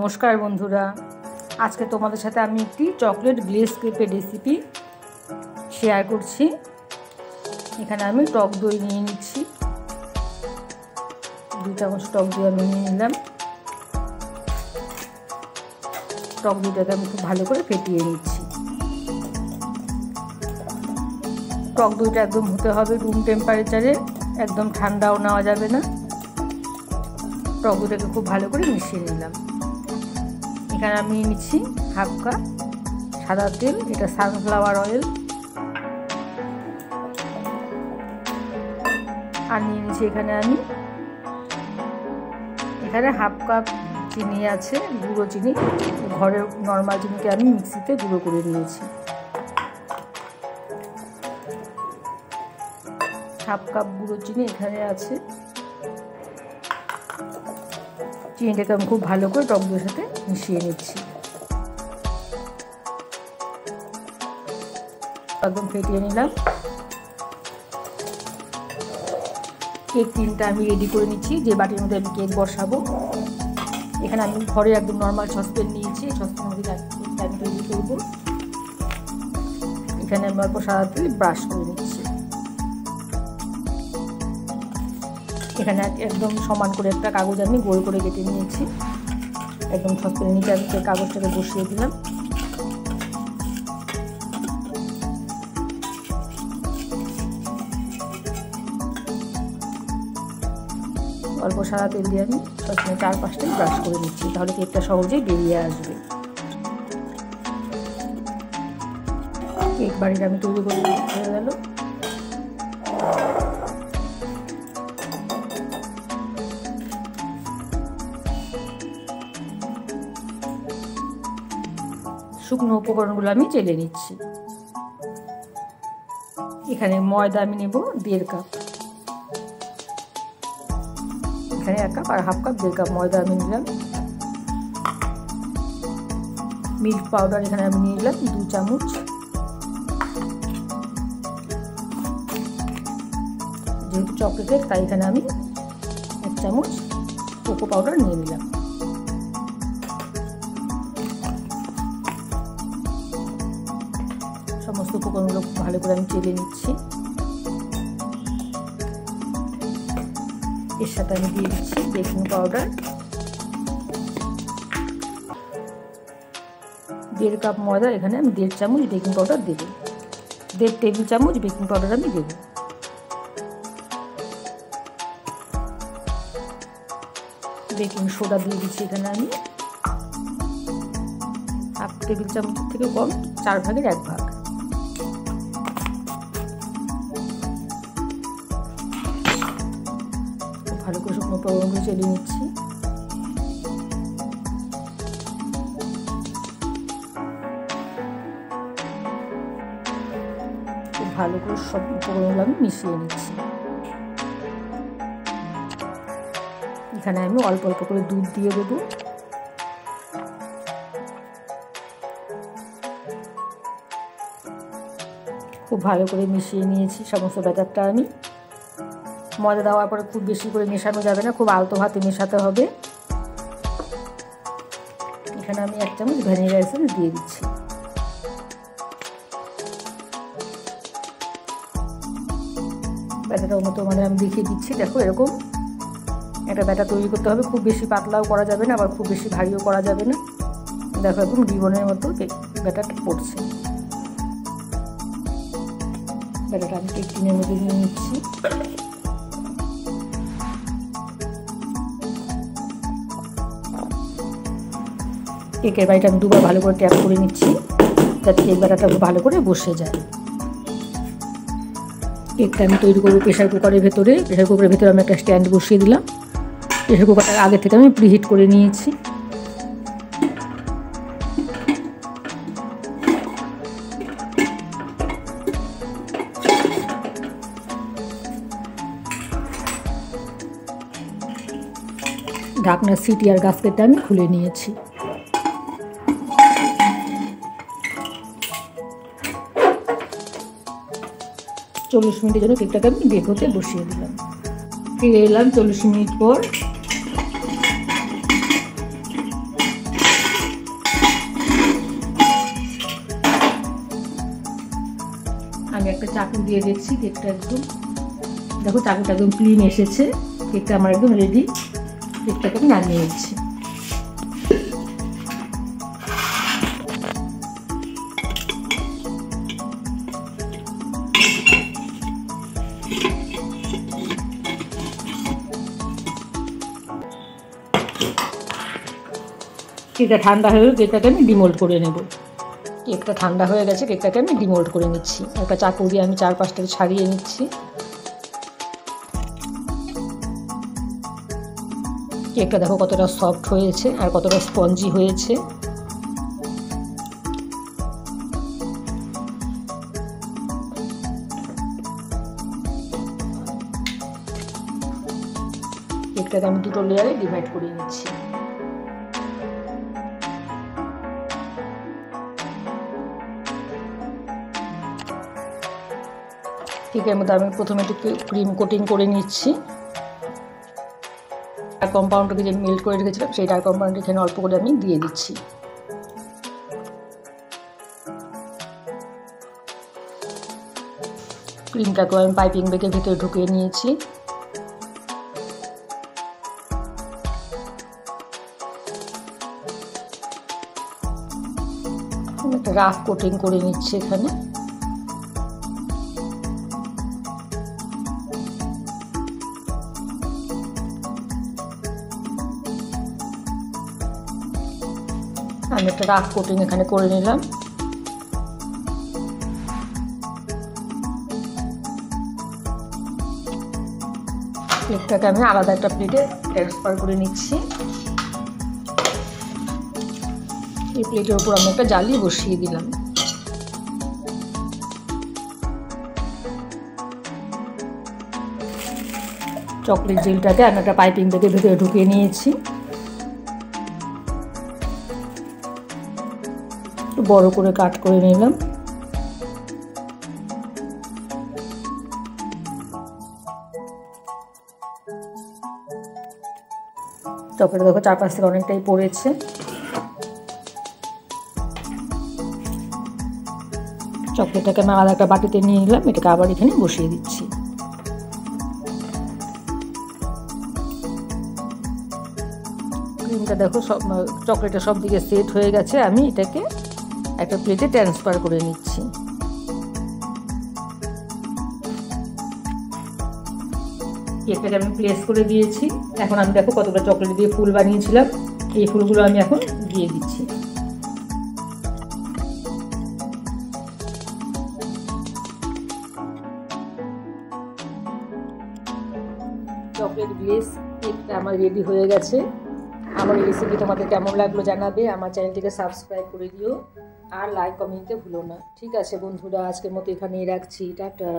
নমস্কার বন্ধুরা, আজকে তোমাদের সাথে আমি একটি চকলেট গ্লেজ কেকের রেসিপি শেয়ার করছি। এখানে আমি টক দই নিয়ে নিচ্ছি, 2 চামচ টক দই আমি নিয়ে নিলাম। টক দইটাকে আমি খুব ভালো করে ফেটিয়ে নিচ্ছি। টক দইটা একদম হতে হবে রুম টেম্পারেচারে, একদম ঠান্ডাও নেওয়া যাবে না। টক দইটাকে খুব ভালো করে মিশিয়ে নিলাম। এখানে আমি নিচ্ছি হাফ কাপ সাদা তেল, এটা সানফ্লাওয়ার অয়েল। আর নিয়ে নিচ্ছি এখানে হাফ কাপ চিনি আছে, গুঁড়ো চিনি। ঘরের নর্মাল চিনিকে আমি মিক্সিতে গুঁড়ো করে নিয়েছি। হাফ কাপ গুঁড়ো চিনি এখানে আছে। চিনিটাকে আমি খুব ভালো করে টক দইয়ের সাথে মিশিয়ে নিচ্ছি, একদম ফেটিয়ে নিলাম। কেক টিনটা আমি রেডি করে নিচ্ছি, যে বাটির মধ্যে আমি কেক বসাবো। এখানে আমি ঘরে একদম নর্মাল সসপ্যান নিয়েছি, সসপ্যানের মধ্যে কেকটা আমি তৈরি করবো। এখানে আমি অল্প সাদা তেল ব্রাশ করে নিচ্ছি। এখানে একদম সমান করে একটা কাগজ আমি গোল করে কেটে নিয়েছি। একদম সসপ্যানের নিচে আমি কাগজটাকে বসিয়ে দিলাম। অল্প সাদা তেল দিয়ে আমি সসপ্যানের 4-5টা ব্রাশ করে নিচ্ছি, তাহলে কেকটা সহজেই বেরিয়ে আসবে। কেক বাড়িটা আমি তৈরি করে হয়ে গেল। শুকনো উপকরণগুলো আমি চেলে নিচ্ছি। এখানে ময়দা আমি নেব 1.5 কাপ। এখানে 1 কাপ আর হাফ কাপ 1.5 কাপ ময়দা আমি নিলাম। মিল্ক পাউডার এখানে আমি নিয়ে নিলাম 2 চামচ। যেহেতু চকলেটের তাই এখানে আমি 1 চামচ কোকো পাউডার নিয়ে নিলাম। সমস্ত উপকরণগুলো খুব ভালো করে আমি চেলে নিচ্ছি। এর সাথে আমি দিয়ে দিচ্ছি বেকিং পাউডার 1.5 কাপ ময়দা, এখানে আমি 1.5 চামচ বেকিং পাউডার দেবো। 1.5 টেবিল চামচ বেকিং পাউডার আমি দেবো। বেকিং সোডা দিয়ে দিচ্ছি এখানে আমি হাফ টেবিল চামচ থেকে কম, 4 ভাগের 1 ভাগ। ভালো করে শুকনো উপকরণগুলো চেলে নিচ্ছি। খুব ভালো করে সব উপকরণগুলো আমি মিশিয়ে নিচ্ছি। এখানে আমি অল্প অল্প করে দুধ দিয়ে দেবো। খুব ভালো করে মিশিয়ে নিয়েছি সমস্ত ব্যাটারটা আমি। ময়দা দেওয়ার পরে খুব বেশি করে মেশানো যাবে না, খুব আলতো হাতে মেশাতে হবে। এখানে আমি 1 চামচ ভ্যানিলা এসেন্স দিয়ে দিচ্ছি। ব্যাটারটা মতো আমি দেখিয়ে দিচ্ছি, দেখো এরকম একটা ব্যাটার তৈরি করতে হবে। খুব বেশি পাতলাও করা যাবে না, আবার খুব বেশি ভারীও করা যাবে না। দেখো একদম রিবনের মতো ব্যাটারটা পড়ছে। ব্যাটারটা আমি কেক টিনের মধ্যে নিয়ে নিচ্ছি। কেকের বাড়িটা আমি 2বার ভালো করে ট্যাপ করে নিচ্ছি, যাতে কেক ব্যাটারটা ভালো করে বসে যায়। কেকটা আমি তৈরি করবো প্রেশার কুকারের ভেতরে। প্রেশার কুকারের ভেতরে আমি একটা স্ট্যান্ড বসিয়ে দিলাম। প্রেশার কুকারটা আগে থেকে আমি প্রিহিট করে নিয়েছি। ঢাকনার সিটি আর গাস্কেটটা আমি খুলে নিয়েছি। চল্লিশ মিনিটের জন্য কেকটাকে আমি বেক হতে বসিয়ে দিলাম। ফিরে এলাম 40 মিনিট পর। চাকু দিয়ে দেখছি কেকটা একদম, দেখো চাকুটা একদম ক্লিন এসেছে, কেকটা আমার একদম রেডি। কেকটাকে আমি নামিয়ে নিচ্ছি। কেকটা ঠান্ডা হয়ে গেলে কেকটাকে আমি ডিমোল্ড করে নেব। কেকটা ঠান্ডা হয়ে গেছে, কেকটাকে আমি ডিমোল্ড করে নিচ্ছি। একটা চাকু দিয়ে আমি 4-5টা ছাড়িয়ে নিচ্ছি। কেকটা দেখো কতটা সফট হয়েছে আর কতটা স্পঞ্জি হয়েছে। কেকটাকে আমি 2টো লেয়ারে ডিভাইড করে নিচ্ছি। কেকের মধ্যে আমি প্রথমে একটু ক্রিম কোটিং করে নিচ্ছি। আর কম্পাউন্ডটাকে যে মেল্ট করে রেখেছিলাম সেই ডার্ক কম্পাউন্ড এখানে অল্প করে আমি দিয়ে দিচ্ছি। ক্রিমটাকেও আমি পাইপিং ব্যাগের ভিতরে ঢুকিয়ে নিয়েছি। একটা রাফ কোটিং করে নিচ্ছি এখানে। আমি একটা রাফ কোটিং এখানে করে নিলাম। কেকটাকে আমি আলাদা একটা প্লেটে ট্রান্সফার করে নিচ্ছি। এই প্লেটের উপর আমি একটা জালি বসিয়ে দিলাম। চকলেট জেলটাকে আমি একটা পাইপিং ব্যাগের ভিতরে ঢুকিয়ে নিয়েছি। একটু বড় করে কাট করে নিলাম। চকলেট দেখো চারপাশ থেকে অনেকটাই পড়েছে। চকলেটটাকে আমি আলাদা একটা বাটিতে নিয়ে নিলাম, এটাকে আবার এখানে বসিয়ে দিচ্ছি। ক্রিমটা দেখো সব চকলেটের সব দিকে সেট হয়ে গেছে। আমি এটাকে একটা প্লেটে ট্রান্সফার করে নিচ্ছি। কেকটাকে আমি প্লেস করে দিয়েছি। এখন আমি দেখো কতগুলো চকলেট দিয়ে ফুল বানিয়েছিলাম, এই ফুলগুলো আমি এখন দিয়ে দিচ্ছি। চকলেট গ্লেজ কেকটা আমার রেডি হয়ে গেছে। আমার এই রেসিপি তোমাদের কেমন লাগলো জানাবে। আমার চ্যানেলটিকে সাবস্ক্রাইব করে দিও আর লাইক কমেন্টে ভুলো না। ঠিক আছে বন্ধুরা, আজকের মতো এখানেই রাখছি। টাটা।